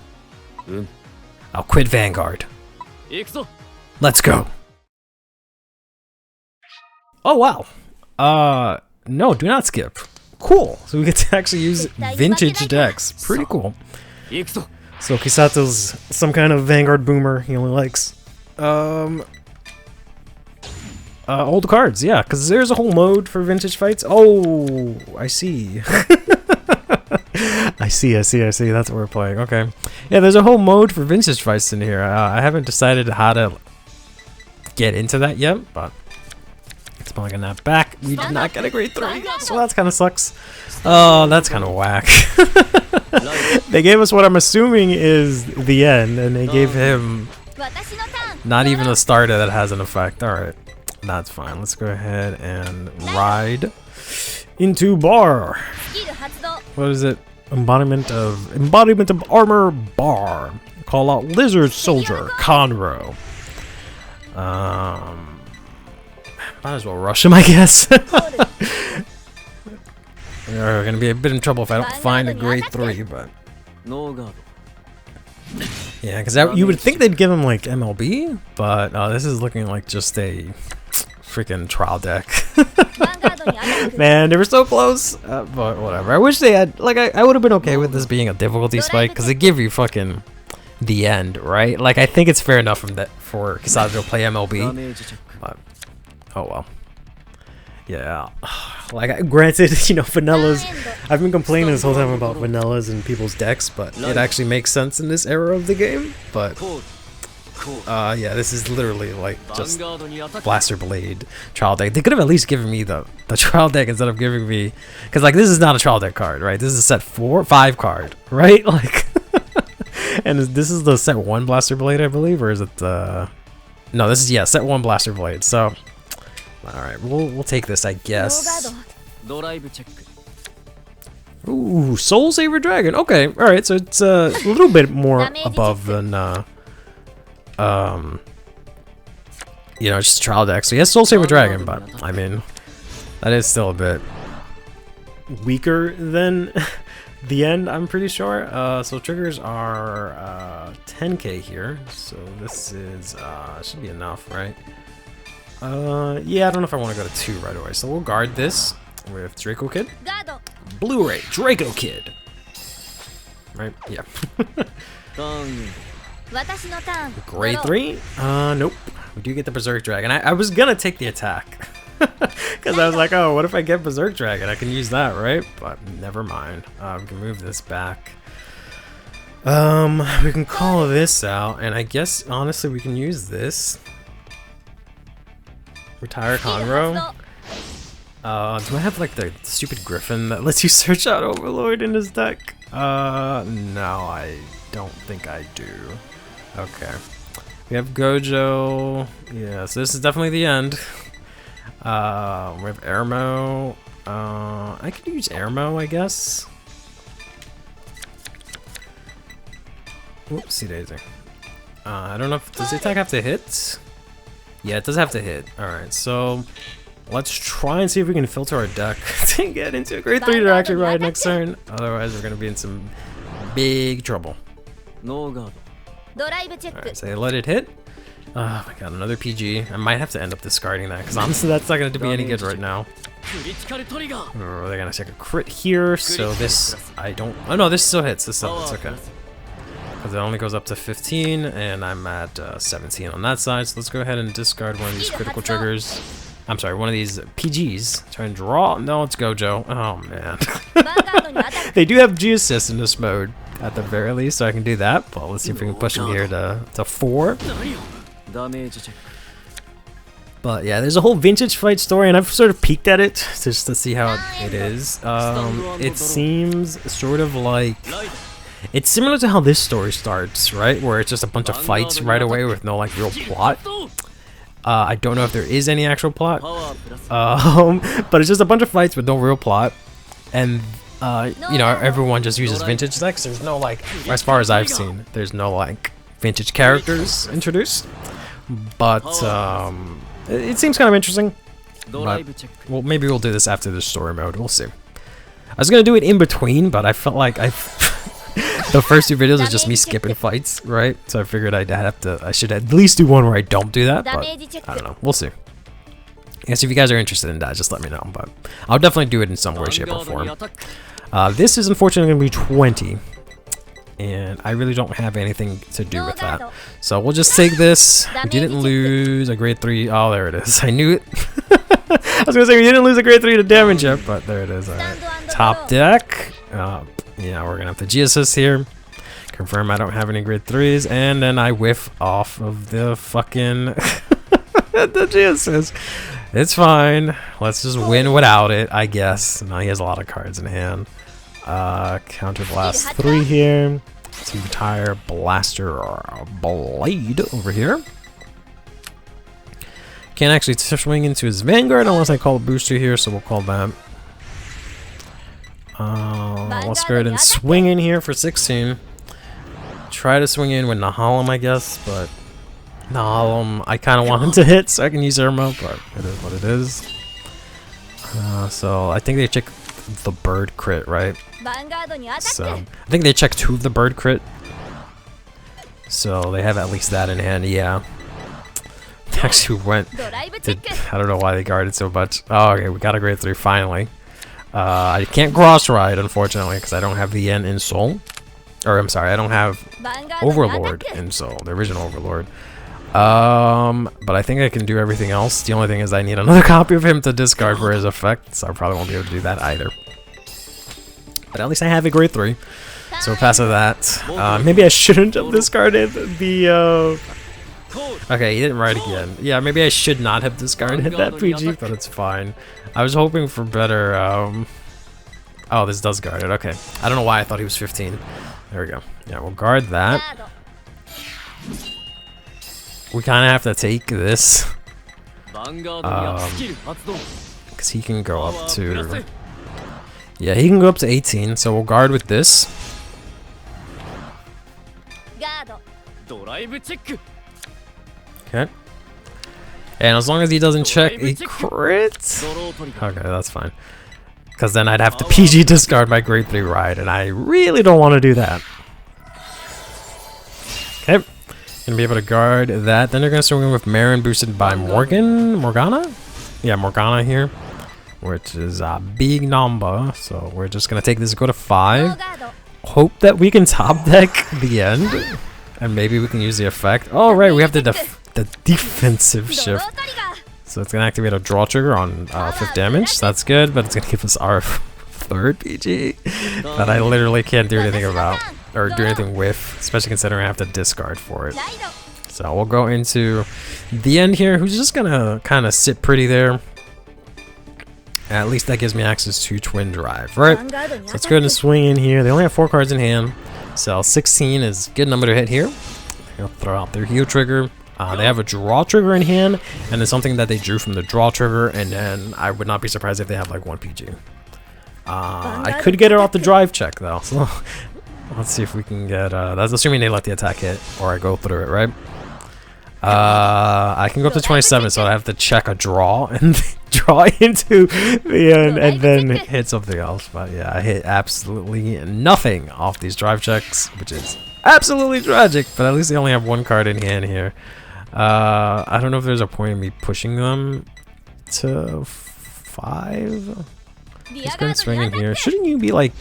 I'll quit Vanguard. 行くぞ。 Let's go. Oh wow. No, do not skip. Cool. So we get to actually use vintage decks. Pretty cool. 行くぞ。 So Kisato's some kind of Vanguard boomer. He only likes old cards, yeah, because there's a whole mode for vintage fights. Oh, I see. I see. That's what we're playing. Okay. Yeah, there's a whole mode for vintage fights in here. I haven't decided how to get into that yet, but it's probably not back. We did not get a grade 3, so that kind of sucks. Oh, that's kind of whack. They gave us what I'm assuming is the end, and they gave him 私のターン。 not even a starter that has an effect. Alright, that's fine. Let's go ahead and ride into bar. スキル発動。 What is it? Embodiment of armor bar. Call out lizard soldier Conroe. Might as well rush him, I guess. We're gonna be a bit in trouble if I don't find a grade 3, but ノーガード。 yeah, because you would think they'd give him like MLB, but this is looking like just a freaking trial deck. ヴァンガードに当たる。 Man, they were so close, but whatever. I wish they had, like, I would have been okay with this being a difficulty spike, because they give you fucking the end, right? Like, I think it's fair enough for Kisato to play MLB, ダメージチェック。 but oh well. Yeah, like, granted, you know, vanillas, I've been complaining this whole time about vanillas in people's decks, but it actually makes sense in this era of the game, but コール。コール。 yeah, this is literally like ヴァ just ンガードにアタック。 Blaster Blade trial deck. They could have at least given me the trial deck instead of giving me, because like this is not a trial deck card, right? This is a set 5 card, right? Like, and this is the set 1 Blaster Blade, I believe, or is it the? No, this is set 1 Blaster Blade. So, all right, we'll take this, I guess. ドライブチェック Ooh, Soul Saver Dragon. Okay, all right. So it's a little bit more above than you know, just trial deck. So yes, Soul Saver Dragon, but I mean, that is still a bit weaker than the end, I'm pretty sure. So triggers are 10k here. So this is should be enough, right? Yeah, I don't know if I want to go to 2 right away. So we'll guard this with Draco Kid. Blu-ray Draco Kid. Right? Yeah. Grade 3? Nope. We do get the Berserk Dragon. I was gonna take the attack. Because I was like, oh, what if I get Berserk Dragon? I can use that, right? But never mind. We can move this back. We can call this out, and I guess, honestly, we can use this. Retire Conroe. Do I have, like, the stupid Griffin that lets you search out Overlord in his deck? No, I don't think I do. Okay. We have Gojo. Yeah, so this is definitely the end. We have Airmo. I could use Airmo, I guess. Whoopsie daisy. I don't know if, does the attack have to hit? Yeah, it does have to hit. Alright, so let's try and see if we can filter our deck to get into a grade 3 Direction Ride next turn. Otherwise, we're going to be in some big trouble. No. Alright, so let it hit. Oh my god, another PG. I might have to end up discarding that, because honestly that's not going to be any good right now. Oh, they're going to check a crit here, so this, I don't, oh no, this still hits, this still hits, okay. Because it only goes up to 15, and I'm at 17 on that side, so let's go ahead and discard one of these critical triggers. I'm sorry, one of these PGs. Try and draw, no, it's Gojo. Oh man. They do have G-Assist in this mode, at the very least, so I can do that, but let's see if we can push him here to 4. But yeah, there's a whole vintage fight story, and I've sort of peeked at it just to see how it is. It seems sort of like, it's similar to how this story starts, right? Where it's just a bunch of fights right away with no like real plot. I don't know if there is any actual plot, but it's just a bunch of fights with no real plot, and you know, everyone just uses vintage decks. There's no like, as far as I've seen, there's no like vintage characters introduced. But it seems kind of interesting. But, well, maybe we'll do this after the story mode. We'll see. I was gonna do it in between, but I felt like the first 2 videos is just me skipping fights, right? So I figured I should at least do one where I don't do that. But I don't know. We'll see. I guess if you guys are interested in that, just let me know. But I'll definitely do it in some way, shape, or form. This is unfortunately gonna be 20. And I really don't have anything to do with that. So we'll just take this. We didn't lose a grade 3. Oh, there it is. I knew it. I was going to say we didn't lose a grade 3 to damage yet, but there it is. All right. Top deck. Yeah, we're going to have the G-Assist here. Confirm I don't have any grade 3s. And then I whiff off of the fucking the G-Assist. It's fine. Let's just win without it, I guess. Now he has a lot of cards in hand. Counter Blast 3 here. Some retire Blaster Blade over here. Can't actually swing into his Vanguard unless I call a booster here, so we'll call that. Let's go ahead and swing in here for 16. Try to swing in with Nahalem, I guess, but Nahalem, I kind of want him to hit so I can use Irmo, but it is what it is. So I think they check the bird crit, right? So I think they checked 2 of the bird crit, so they have at least that in hand. Yeah, they actually went. I don't know why they guarded so much. Oh, okay, we got a grade 3 finally. I can't cross ride unfortunately because I don't have the Yen in Soul, or I'm sorry, I don't have Overlord in Soul, the original Overlord. But I think I can do everything else. The only thing is I need another copy of him to discard for his effect, so I probably won't be able to do that either. But at least I have a grade 3, so we're past that. Maybe I shouldn't have discarded the, okay, he didn't ride again. Yeah, maybe I should not have discarded that PG, but it's fine. I was hoping for better, oh, this does guard it, okay. I don't know why I thought he was 15. There we go. Yeah, we'll guard that. We kind of have to take this. Because because he can go up to... Yeah, he can go up to 18, so we'll guard with this. ガード ドライブチェック Okay. And as long as he doesn't check a crit... ドロートリガー Okay, that's fine. Because then I'd have to PG discard my Grade 3 ride, and I really don't want to do that. Okay. Gonna be able to guard that. Then they're gonna swing in with Marin boosted by Morgana? Yeah, Morgana here. Which is a big number. So we're just gonna take this, go to 5. ガード Hope that we can top deck the end. And maybe we can use the effect. Oh, right, we have the defensive ドロ shift. ートリガー So it's gonna activate a draw trigger on 5th damage. That's good, but it's gonna give us our 3rd PG that I literally can't do anything about or do anything with, especially considering I have to discard for it. ライド So we'll go into the end here, who's just gonna kind of sit pretty there. At least that gives me access to Twin Drive, right? ヴァンガードに So ア let's タ go ahead ッ and ク swing in here. They only have 4 cards in hand, so 16 is a good number to hit here. They'll throw out their heal trigger. They have a draw trigger in hand, and it's something that they drew from the draw trigger, and then I would not be surprised if they have like 1 PG. I could get it off the drive check though, so let's see if we can get, that's assuming they let the attack hit, or I go through it, right? I can go up to 27, so I have to check a draw and draw into the end and then hit something else. But yeah, I hit absolutely nothing off these drive checks, which is absolutely tragic, but at least they only have 1 card in hand here. I don't know if there's a point in me pushing them to 5. リ Let's ア go ガ and ード swing に in アタッ here. ク Shouldn't you be like...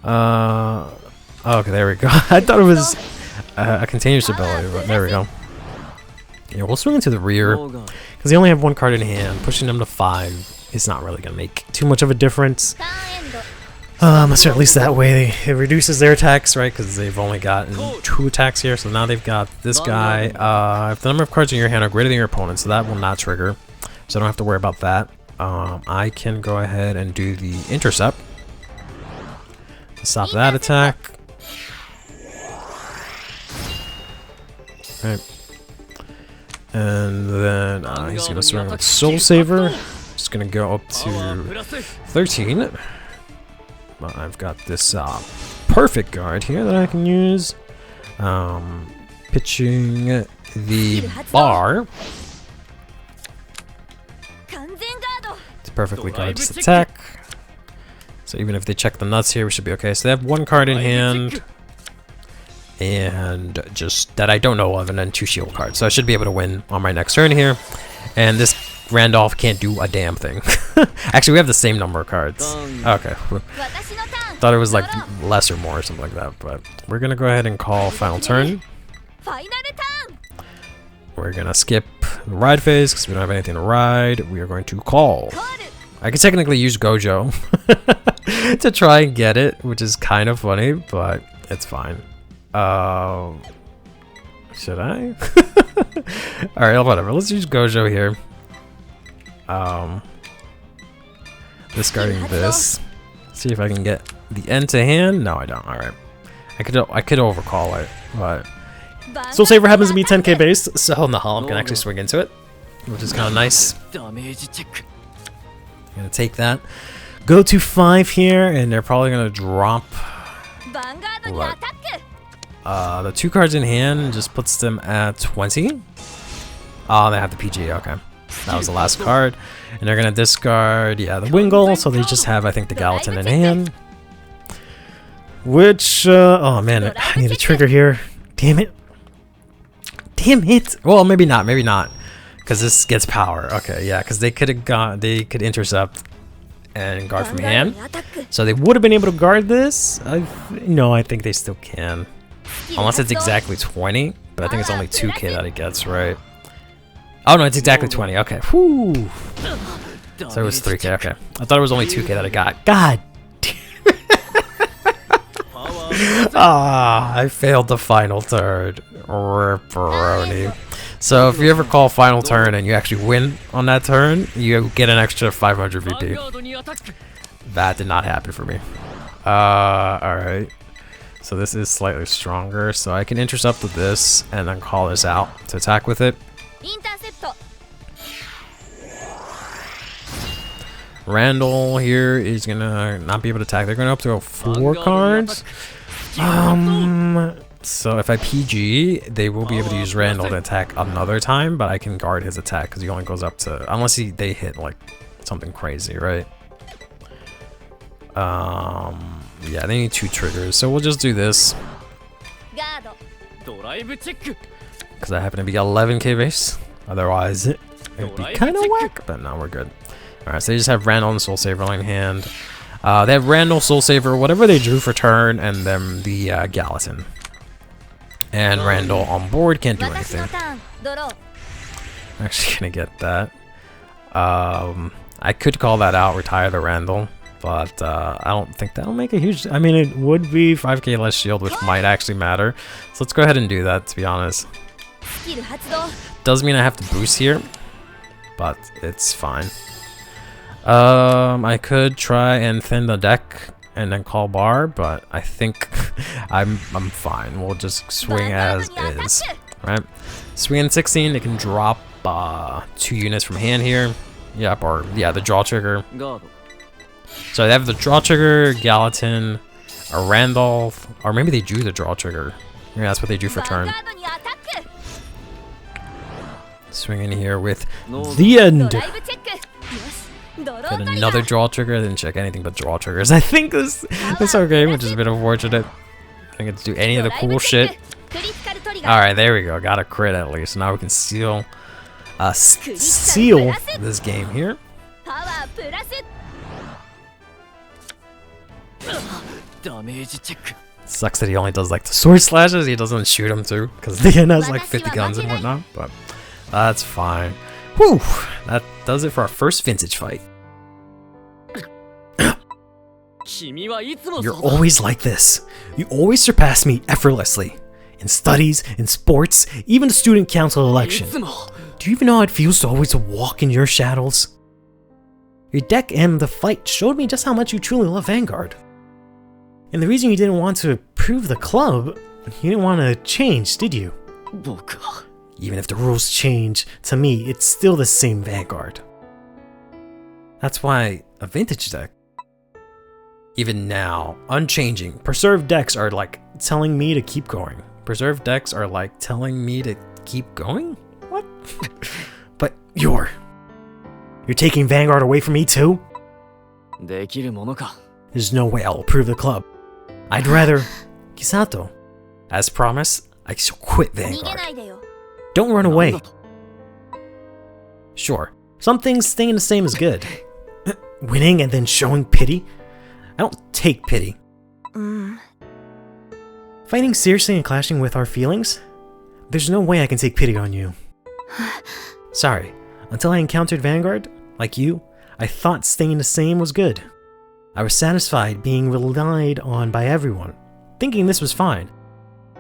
okay, there we go. I thought it was a continuous ability, but there we go. Yeah, we'll swing into the rear, ドーガー because they only have 1 card in hand. Pushing them to 5 is not really going to make too much of a difference. ターンエンド So at least that way it reduces their attacks, right? Because they've only gotten 2 attacks here, so now they've got this guy. If the number of cards in your hand are greater than your opponent, so that will not trigger. So I don't have to worry about that. I can go ahead and do the intercept to stop that attack. Right. And then he's gonna swing with Soul Saver. Just gonna go up パワープ to ラス 13. But I've got this perfect guard here that I can use. Pitching the bar 完全ガード to perfectly guard this attack. So even if they check the nuts here, we should be okay. So they have 1 card in hand. And just that I don't know of, and then 2 shield cards. So I should be able to win on my next turn here. And this Randolph can't do a damn thing. Actually, we have the same number of cards. Okay. 私のターン Thought it was like less or more or something like that. But we're going to go ahead and call final turn. ファイナルターン We're going to skip the ride phase because we don't have anything to ride. We are going to call. コール I could technically use Gojo to try and get it, which is kind of funny, but it's fine. Should I? Alright, whatever. Let's use Gojo here. Discarding this. See if I can get the end to hand. No, I don't. Alright. I could overcall it, but Soul Saver happens to be 10k based, so Nahalm can actually swing into it, which is kind of nice. ダメージチェック Gonna take that. Go to 5 here, and they're probably gonna drop ヴァンガードにアタック the 2 cards in hand, just puts them at 20. Oh, they have the PG, okay. That was the last card. And they're gonna discard, yeah, the Wingle, so they just have, I think, the Gallatin in hand. Which, oh man, I need a trigger here. Damn it. Damn it! Well, maybe not, because this gets power. Okay, yeah, because they could intercept and guard from ヴァンガード hand. にアタック So they would have been able to guard this. No, I think they still can. Unless it's exactly 20, but I think it's only 2k that it gets, right? Oh no, it's exactly 20. Okay. Whew. So it was 3k. Okay. I thought it was only 2k that I got. God. Ah, I failed the final turn. Ripperoni. So if you ever call final turn and you actually win on that turn, you get an extra 500 ヴァン VP. ガードにアタック That did not happen for me. Alright. So this is slightly stronger, so I can intercept with this and then call this out to attack with it. インターセプト Randall here is gonna not be able to attack. They're gonna up to 4 cards. So if I PG, they will be able to use Randall to attack another time, but I can guard his attack because he only goes up to, unless they hit like something crazy, right? Yeah, they need 2 triggers, so we'll just do this. ドライブチェック Because I happen to be 11k base. Otherwise, it would be kind of whack, but no, we're good. Alright, so they just have Randall and Soul Saver in hand. They have Randall, Soul Saver, whatever they drew for turn, and then the Gallatin. And Randall on board can't do anything. I'm actually gonna get that. I could call that out, retire the Randall, but I don't think that'll make a huge... I mean, it would be 5k less shield, which might actually matter. So let's go ahead and do that, to be honest. Does mean I have to boost here, but it's fine. I could try and thin the deck and then call bar, but I think I'm fine. We'll just swing as is. Right? Swing in 16, it can drop 2 units from hand here. Yep, or yeah, the draw trigger. So they have the draw trigger, Gallatin, a Randolph, or maybe they drew the draw trigger. Maybe that's what they do for turn. Swing in here with the end. Get another draw trigger, didn't check anything but draw triggers. I think this okay, which is a bit unfortunate. I don't get to do any of the cool shit. Alright, there we go. Got a crit at least. Now we can seal this game here. Sucks that he only does like the sword slashes, he doesn't shoot him too, because the end has like 50 guns and whatnot, but that's fine. Whew! That does it for our first vintage fight. You're always like this. You always surpass me effortlessly. In studies, in sports, even the student council election. Do you even know how it feels to always walk in your shadows? Your deck and the fight showed me just how much you truly love Vanguard. And the reason you didn't want to approve the club, you didn't want to change, did you? Even if the rules change, to me, it's still the same Vanguard. That's why a vintage deck, even now, unchanging, preserved decks are like telling me to keep going. Preserved decks are like telling me to keep going? What? But you're taking Vanguard away from me too? There's no way I'll approve the club. I'd rather... Kisato, as promised, I shall quit Vanguard. Don't run away. Sure, some things staying the same is good. Winning and then showing pity? I don't take pity. Fighting seriously and clashing with our feelings? There's no way I can take pity on you. Sorry, until I encountered Vanguard, like you, I thought staying the same was good. I was satisfied being relied on by everyone, thinking this was fine.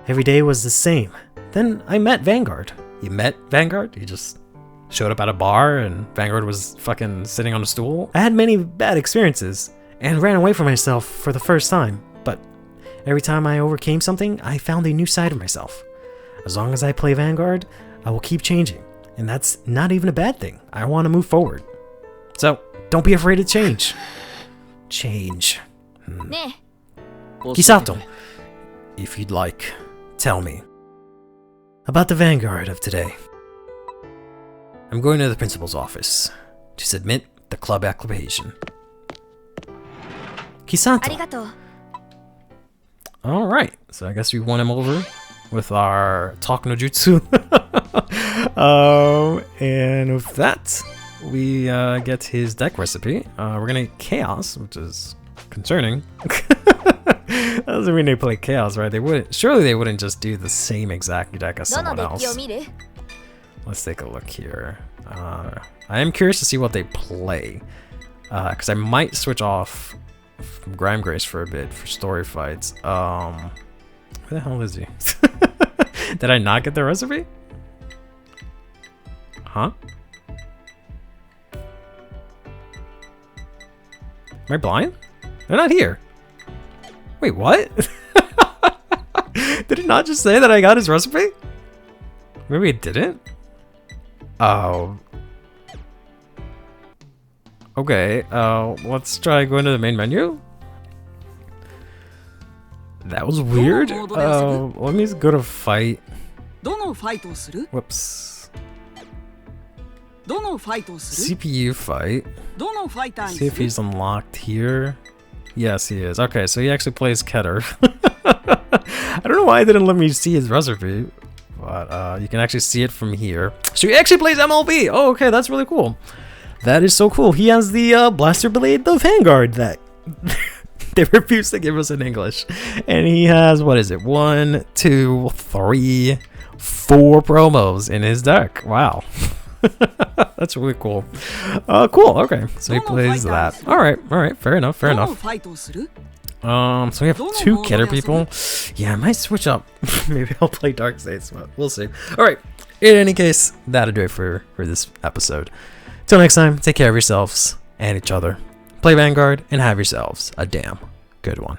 Every day was the same. Then I met Vanguard. You met Vanguard? You just showed up at a bar and Vanguard was fucking sitting on a stool? I had many bad experiences and ran away from myself for the first time, but every time I overcame something, I found a new side of myself. As long as I play Vanguard, I will keep changing, and that's not even a bad thing. I want to move forward. So, don't be afraid to change. Change. Kisato, if you'd like, tell me about the Vanguard of today. I'm going to the principal's office to submit the club application. Kisato. Alright, so I guess we won him over with our talk no jutsu. And with that, we get his deck recipe. We're gonna get Chaos, which is concerning. That doesn't mean they play Chaos, right? They wouldn't. Surely they wouldn't just do the same exact deck as someone else. Let's take a look here. I am curious to see what they play, because I might switch off from Grime Grace for a bit for story fights. Where the hell is he? Did I not get the recipe? Huh? Am I blind? They're not here. Wait, what? Did it not just say that I got his recipe? Maybe it didn't? Oh. Okay, let's try going to the main menu. That was weird. Let me go to fight. どのファイトをする Whoops. どのファイトをする CPU fight. どのファイターに See す if る he's unlocked here. Yes, he is. Okay, so he actually plays Keter. I don't know why it didn't let me see his recipe, but you can actually see it from here. So he actually plays MLB. Oh, okay, that's really cool. That is so cool. He has the Blaster Blade, the Vanguard that they refuse to give us in English. And he has, what is it? 1, 2, 3, 4 promos in his deck. Wow. That's really cool. Cool. Okay, so he plays that. All right. Fair enough. どのファイトをする So we have 2 Keter people. Yeah, I might switch up. Maybe I'll play Dark States, but we'll see. All right. In any case, that'll do it for this episode. Till next time, take care of yourselves and each other. Play Vanguard and have yourselves a damn good one.